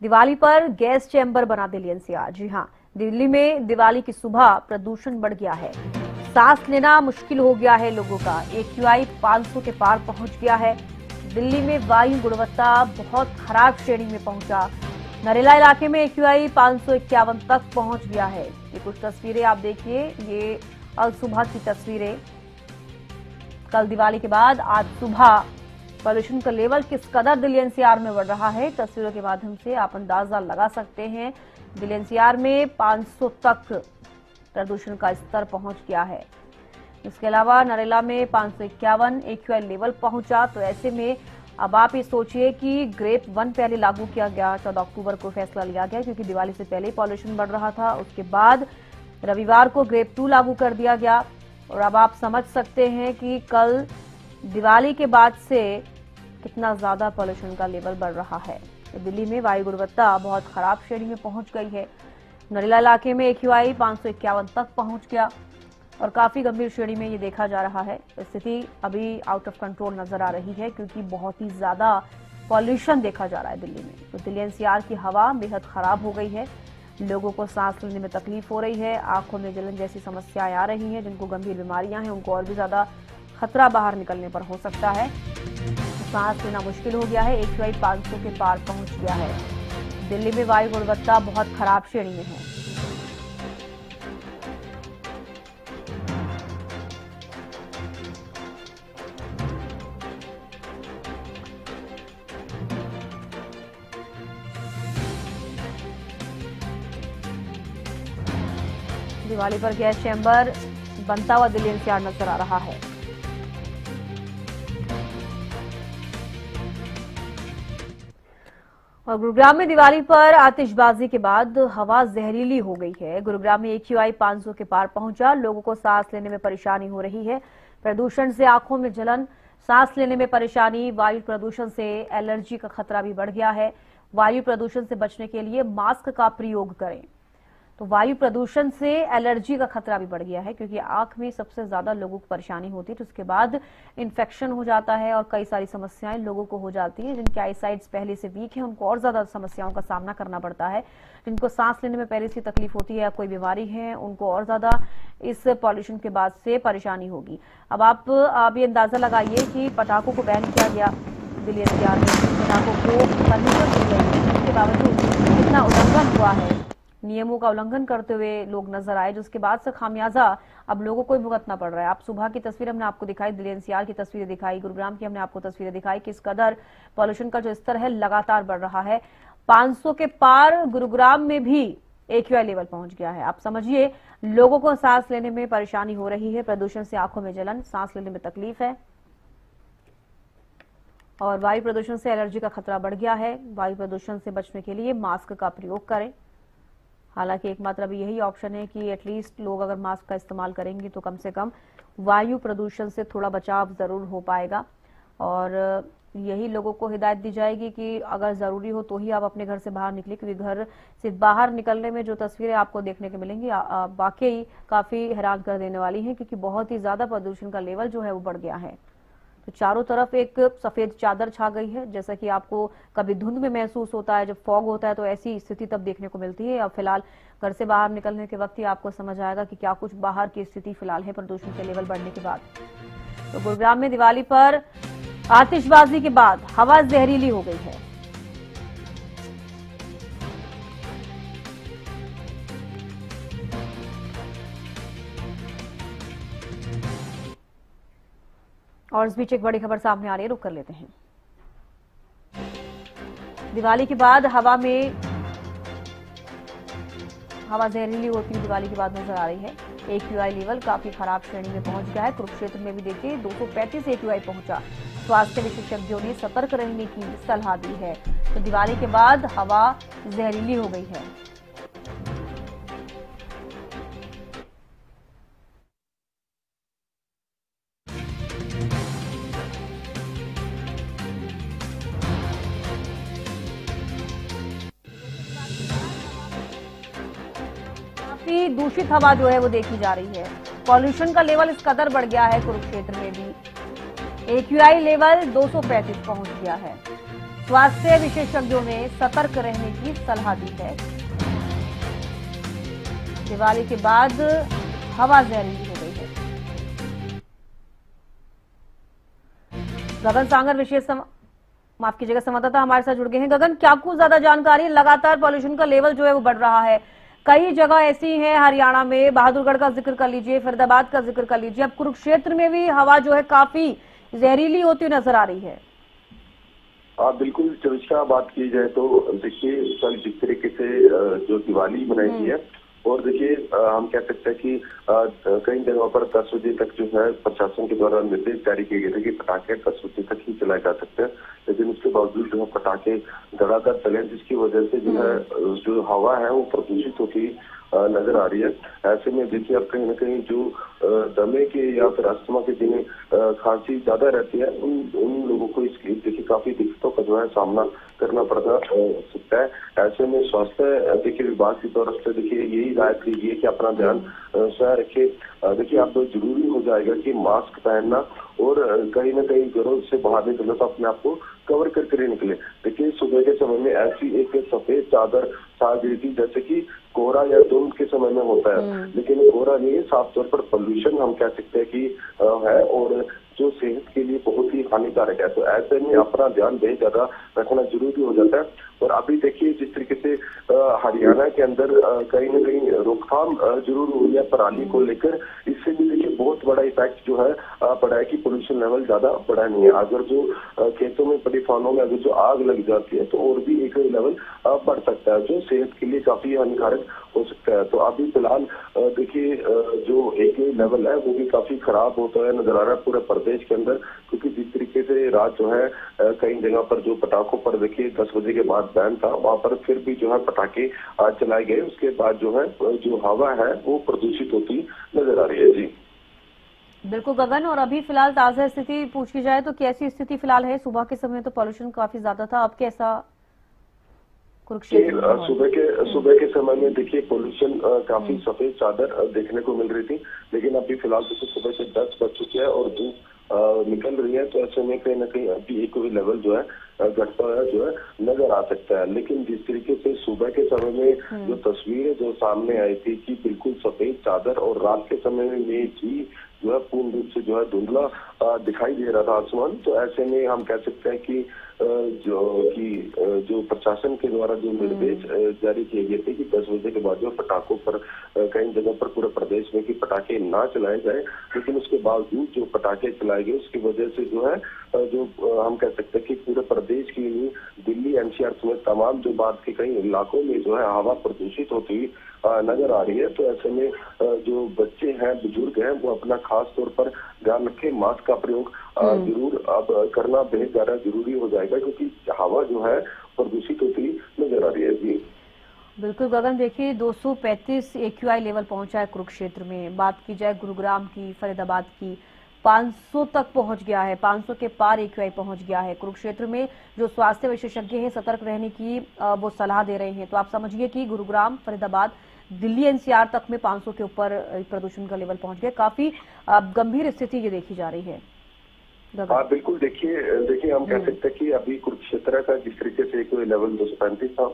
दिवाली पर gas chamber बना Delhi NCR. जी हां, दिल्ली में दिवाली की सुबह प्रदूषण बढ़ गया है। सांस लेना मुश्किल हो गया है लोगों का। AQI 500 के पार पहुंच गया है। दिल्ली में वायु गुणवत्ता बहुत खराब श्रेणी में पहुंचा। नरेला इलाके में AQI 551 तक पहुंच गया है। ये कुछ तस्वीरें आप देखिए, ये आज सुबह की तस्वीरें। कल दिवाली के बाद आज सुबह पॉल्यूशन का लेवल किस कदर दिल्ली एनसीआर में बढ़ रहा है, तस्वीरों के माध्यम से आप अंदाजा लगा सकते हैं। दिल्ली एनसीआर में 500 तक प्रदूषण का स्तर पहुंच गया है। इसके अलावा नरेला में 551 AQI लेवल पहुंचा। तो ऐसे में अब आप ये सोचिए कि ग्रेप 1 पहले लागू किया गया, 14 अक्टूबर को फैसला लिया गया क्योंकि दिवाली से पहले पॉल्यूशन बढ़ रहा था। उसके बाद रविवार को ग्रेप 2 लागू कर दिया गया और अब आप समझ सकते हैं कि कल दिवाली के बाद से कितना ज्यादा पॉल्यूशन का लेवल बढ़ रहा है। तो दिल्ली में वायु गुणवत्ता बहुत खराब श्रेणी में पहुंच गई है। नरेला इलाके में AQI 551 तक पहुंच गया और काफी गंभीर श्रेणी में ये देखा जा रहा है। स्थिति अभी आउट ऑफ कंट्रोल नजर आ रही है क्योंकि बहुत ही ज्यादा पॉल्यूशन देखा जा रहा है दिल्ली में। तो दिल्ली एनसीआर की हवा बेहद खराब हो गई है। लोगों को सांस लेने में तकलीफ हो रही है, आंखों में जलन जैसी समस्याएं आ रही हैं। जिनको गंभीर बीमारियां हैं उनको और भी ज्यादा खतरा बाहर निकलने पर हो सकता है। सांस लेना मुश्किल हो गया है। AQI 500 के पार पहुंच गया है। दिल्ली में वायु गुणवत्ता बहुत खराब श्रेणी में है। दिवाली पर गैस चैम्बर बनता हुआ दिल्ली एनसीआर नजर आ रहा है। और गुरुग्राम में दिवाली पर आतिशबाजी के बाद हवा जहरीली हो गई है। गुरुग्राम में AQI 500 के पार पहुंचा। लोगों को सांस लेने में परेशानी हो रही है। प्रदूषण से आंखों में जलन, सांस लेने में परेशानी, वायु प्रदूषण से एलर्जी का खतरा भी बढ़ गया है। वायु प्रदूषण से बचने के लिए मास्क का प्रयोग करें। तो वायु प्रदूषण से एलर्जी का खतरा भी बढ़ गया है क्योंकि आंख में सबसे ज्यादा लोगों को परेशानी होती है। तो उसके बाद इन्फेक्शन हो जाता है और कई सारी समस्याएं लोगों को हो जाती है। जिनके आईसाइट्स पहले से वीक है उनको और ज्यादा समस्याओं का सामना करना पड़ता है। जिनको सांस लेने में पहले से तकलीफ होती है या कोई बीमारी है उनको और ज्यादा इस पॉल्यूशन के बाद से परेशानी होगी। अब आप ये अंदाजा लगाइए कि पटाखों को बैन किया गया दिल्ली एनसीआर में, पटाखों को परमिशन दी गई, इसके बावजूद कितना उल्लंघन हुआ है। नियमों का उल्लंघन करते हुए लोग नजर आए, जिसके बाद से खामियाजा अब लोगों को भुगतना पड़ रहा है। आप सुबह की तस्वीर हमने आपको दिखाई, दिल्ली एनसीआर की तस्वीरें दिखाई, गुरुग्राम की हमने आपको तस्वीरें दिखाई। किस कदर पॉल्यूशन का जो स्तर है लगातार बढ़ रहा है। 500 के पार गुरुग्राम में भी AQI लेवल पहुंच गया है। आप समझिए, लोगों को सांस लेने में परेशानी हो रही है। प्रदूषण से आंखों में जलन, सांस लेने में तकलीफ है और वायु प्रदूषण से एलर्जी का खतरा बढ़ गया है। वायु प्रदूषण से बचने के लिए मास्क का प्रयोग करें। हालांकि एकमात्र अभी यही ऑप्शन है कि एटलीस्ट लोग अगर मास्क का इस्तेमाल करेंगे तो कम से कम वायु प्रदूषण से थोड़ा बचाव जरूर हो पाएगा। और यही लोगों को हिदायत दी जाएगी कि अगर जरूरी हो तो ही आप अपने घर से बाहर निकले, क्योंकि घर से बाहर निकलने में जो तस्वीरें आपको देखने को मिलेंगी वाकई काफी हैरान कर देने वाली हैं, क्योंकि बहुत ही ज्यादा प्रदूषण का लेवल जो है वो बढ़ गया है। तो चारों तरफ एक सफेद चादर छा गई है, जैसा कि आपको कभी धुंध में महसूस होता है, जब फॉग होता है तो ऐसी स्थिति तब देखने को मिलती है। अब फिलहाल घर से बाहर निकलने के वक्त ही आपको समझ आएगा कि क्या कुछ बाहर की स्थिति फिलहाल है प्रदूषण के लेवल बढ़ने के बाद। तो गुरुग्राम में दिवाली पर आतिशबाजी के बाद हवा जहरीली हो गई है। और इस बीच एक बड़ी खबर सामने आ रही है, रुक कर लेते हैं। दिवाली के बाद हवा जहरीली होती हुई दिवाली के बाद नजर आ रही है। AQI लेवल काफी खराब श्रेणी में पहुंच गया है। कुरुक्षेत्र में भी देखिए 235 AQI पहुंचा। स्वास्थ्य विशेषज्ञों ने सतर्क रहने की सलाह दी है। तो दिवाली के बाद हवा जहरीली हो गई है। दूषित हवा जो है वो देखी जा रही है। पॉल्यूशन का लेवल इस कदर बढ़ गया है कुरुक्षेत्र में भी। AQI लेवल 235 पहुंच गया है। स्वास्थ्य विशेषज्ञों ने सतर्क रहने की सलाह दी है। दिवाली के बाद हवा जहरीली हो गई है। गगन सांगर माफ कीजिएगा संवाददाता हमारे साथ जुड़ गए हैं। गगन, क्या कुछ ज्यादा जानकारी? लगातार पॉल्यूशन का लेवल जो है वो बढ़ रहा है, कई जगह ऐसी हैं हरियाणा में, बहादुरगढ़ का जिक्र कर लीजिए, फरीदाबाद का जिक्र कर लीजिए, अब कुरुक्षेत्र में भी हवा जो है काफी जहरीली होती नजर आ रही है। बिल्कुल चविष्टा बात की जाए तो देखिए कल जिस तरीके से जो दिवाली मनाई गई है, और देखिए हम कह सकते हैं कि कई जगहों पर 10 बजे तक जो है प्रशासन के द्वारा निर्देश जारी किए गए थे कि पटाखे 10 बजे तक ही चलाए जा सकते हैं, लेकिन उसके बावजूद जो है पटाखे धड़ाधड़ चले, जिसकी वजह से जो है जो हवा है वो प्रदूषित होती नजर आ रही है। ऐसे में देखिए अब कहीं ना कहीं जो दमे के या फिर अस्थमा के जिन्हें खांसी ज्यादा रहती है, उन लोगों को इसकी देखिए काफी दिक्कतों का जो है सामना करना पड़ सकता है। ऐसे में स्वास्थ्य देखिए विभाग की तरफ से देखिए यही राय दी गई है कि अपना ध्यान स्वयं रखे। देखिए अब जरूरी हो जाएगा कि मास्क पहनना, और कहीं ना कहीं घरों से बाहर निकलना तो अपने आप को कवर करके निकले। देखिए सुबह के समय में ऐसी एक सफेद चादर छा गई थी जैसे कि कोहरा या धुंध के समय में होता है, लेकिन कोहरा नहीं है, साफ तौर पर पोल्यूशन हम कह सकते हैं कि है, और जो सेहत के लिए बहुत ही हानिकारक है। तो ऐसे में अपना ध्यान बहुत ज्यादा रखना जरूरी हो जाता है। और अभी देखिए जिस तरीके से हरियाणा के अंदर कहीं ना कहीं रोकथाम जरूर हुई है पराली को लेकर, इससे भी देखिए बहुत बड़ा इफेक्ट जो है पड़ा है कि पोल्यूशन लेवल ज्यादा बढ़ा नहीं है। अगर जो खेतों में पड़ी फानों में अगर जो आग लग जाती है तो और भी एक लेवल बढ़ सकता है, जो सेहत के लिए काफी हानिकारक हो सकता है। तो अभी फिलहाल देखिए जो एक लेवल है वो भी काफी खराब होता है नजर आ रहा है पूरे प्रदेश के अंदर, क्योंकि जिस तरीके से रात जो है कई जगह पर जो पटाखों पर देखिए 10 बजे के बाद बैन था, वहां पर फिर भी जो है पटाखे चलाए गए, उसके बाद जो है जो हवा है वो प्रदूषित होती नजर आ रही है। जी बिल्कुल गगन, और अभी फिलहाल ताजा स्थिति पूछी जाए तो कैसी स्थिति फिलहाल है? सुबह के समय तो पॉल्यूशन काफी ज्यादा था, अब कैसा कुरुक्षेत्र? सुबह के समय में देखिए पोल्यूशन काफी सफेद चादर देखने को मिल रही थी, लेकिन अभी फिलहाल तो सुबह से 10 बज चुके हैं और धूप निकल रही है, तो ऐसे में कहीं ना कहीं अभी एक लेवल जो है घटता हुआ जो है नजर आ सकता है। लेकिन जिस तरीके से सुबह के समय में जो तस्वीरें जो सामने आई थी कि बिल्कुल सफेद चादर, और रात के समय में भी जो है पूर्ण रूप से जो है धुंधला दिखाई दे रहा था आसमान, तो ऐसे में हम कह सकते हैं कि जो प्रशासन के द्वारा जो निर्देश जारी किए गए थे कि 10 बजे के बाद जो पटाखों पर कई जगह पर पूरे प्रदेश में कि पटाखे ना चलाए जाए, लेकिन उसके बावजूद जो पटाखे चलाए गए उसकी वजह से जो है जो हम कह सकते हैं कि पूरे प्रदेश की दिल्ली एनसीआर समेत तमाम जो भारत के कई इलाकों में जो है हवा प्रदूषित होती हुई नजर आ रही है। तो ऐसे में जो बच्चे हैं, बुजुर्ग हैं, वो अपना खास तौर पर ध्यान रखें, मास्क का प्रयोग जरूर अब करना बेहद ज्यादा जरूरी हो जाएगा, क्योंकि हवा जो है प्रदूषित होती नजर आ रही है। जी बिल्कुल गगन, देखिए 235 AQI लेवल पहुंचा है कुरुक्षेत्र में। बात की जाए गुरुग्राम की, फरीदाबाद की, 500 तक पहुंच गया है, 500 के पार AQI पहुंच गया है। कुरुक्षेत्र में जो स्वास्थ्य विशेषज्ञ हैं सतर्क रहने की वो सलाह दे रहे हैं। तो आप समझिए कि गुरुग्राम, फरीदाबाद, दिल्ली NCR तक में 500 के ऊपर प्रदूषण का लेवल पहुंच गया। काफी गंभीर स्थिति ये देखी जा रही है। बिल्कुल, देखिए हम कह सकते हैं कि अभी कुरुक्षेत्र का जिस तरीके से AQI लेवल 235 था,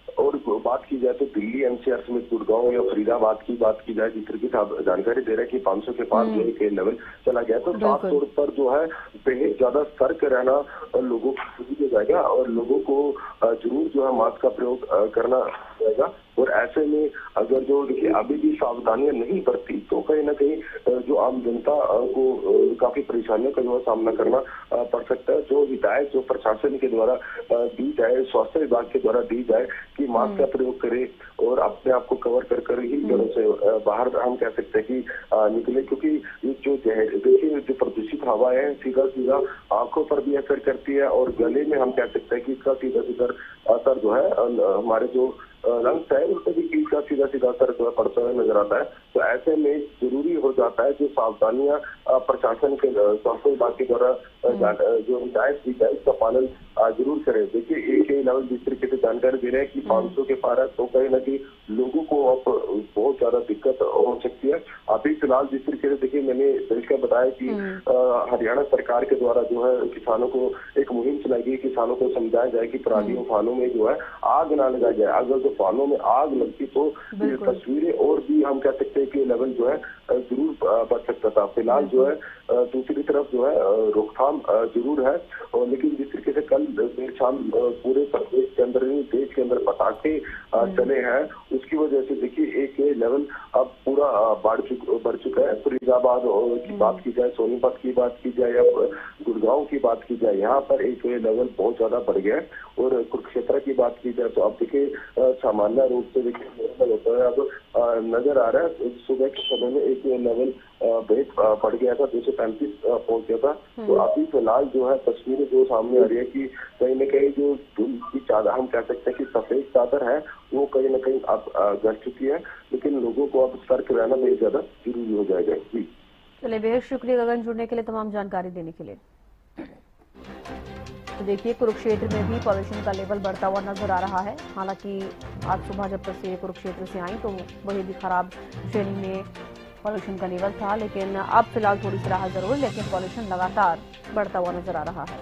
और बात की जाए तो दिल्ली NCR समेत गुड़गांव या फरीदाबाद की बात की जाए, जिस तरीके से जानकारी दे रहे हैं कि 500 के पार जो है लेवल चला गया, तो साफ तौर पर जो है बेहद ज्यादा सतर्क रहना लोगों को हो जाएगा, और लोगों को जरूर जो है मास्क का प्रयोग करना जाएगा। और ऐसे में अगर जो देखिए अभी भी सावधानियां नहीं बरती तो कहीं ना कहीं जो आम जनता को काफी परेशानियों का जो सामना करना पड़ सकता है। जो हिदायत जो प्रशासन के द्वारा दी जाए, स्वास्थ्य विभाग के द्वारा दी जाए कि मास्क का प्रयोग करे और अपने आप को कवर कर ही घरों से बाहर हम कह सकते हैं कि निकले, क्योंकि जो देखिए जो प्रदूषित हवा है सीधा आंखों पर भी असर करती है, और गले में हम कह सकते हैं कि इसका सीधा असर जो है हमारे जो लंग्स है उस पर भी सीधा असर जो है पड़ता हुआ नजर आता है। तो ऐसे में जरूरी हो जाता है जो सावधानियां प्रशासन के स्वास्थ्य विभाग के द्वारा जो हिदायत दी जाए उसका पालन जरूर करें। देखिए AK लेवल जिस तरीके से जानकारी दे रहे हैं कि 500 के पार है, तो कहीं ना कहीं लोगों को अब बहुत ज्यादा दिक्कत हो सकती है। अभी फिलहाल जिस तरीके से देखिए मैंने तरीका बताया कि हरियाणा सरकार के द्वारा जो है किसानों को एक मुहिम चलाई गई, किसानों को समझाया जाए कि परालियों फानों में जो है आग ना लगाई जाए। अगर जो फानों में आग लगती तो तस्वीरें और भी हम कह सकते हैं कि लेवल जो है जरूर बढ़ सकता था। फिलहाल जो है दूसरी तरफ जो है रोकथाम जरूर है, और लेकिन जिस तरीके से कल देर शाम पूरे प्रदेश के अंदर देश के अंदर पटाखे चले हैं, उसकी वजह से देखिए एक लेवल अब पूरा बढ़ चुका है। फरीदाबाद की बात की जाए, सोनीपत की बात की जाए या गुड़गांव की बात की जाए, यहाँ पर एक लेवल बहुत ज्यादा बढ़ गया है। और कुरुक्षेत्र की बात की जाए तो अब देखिए सामान्य रूप से देखिए नॉर्मल होता है, अब नजर आ रहा है। सुबह के समय में एक लेवल बहुत बढ़ गया था, 235 पहुंच गया था। तो अभी फिलहाल जो है तस्वीरें जो सामने आ रही है कि कहीं न कहीं जो धुंध की चादर हम कह सकते हैं कि सफेद चादर है, वो कहीं न कहीं अब घट चुकी है। लेकिन लोगों को अब सतर्क रहना बहुत ज्यादा जरूरी हो जाएगा। जी चलिए, बेहद शुक्रिया गगन, जुड़ने के लिए, तमाम जानकारी देने के लिए। तो देखिए, कुरुक्षेत्र में भी पॉल्यूशन का लेवल बढ़ता हुआ नजर आ रहा है। हालांकि आज सुबह जब तस्वीरें कुरुक्षेत्र से आई तो वही भी खराब श्रेणी में पॉल्यूशन का लेवल था, लेकिन अब फिलहाल थोड़ी सी राहत जरूर, लेकिन पॉल्यूशन लगातार बढ़ता हुआ नजर आ रहा है।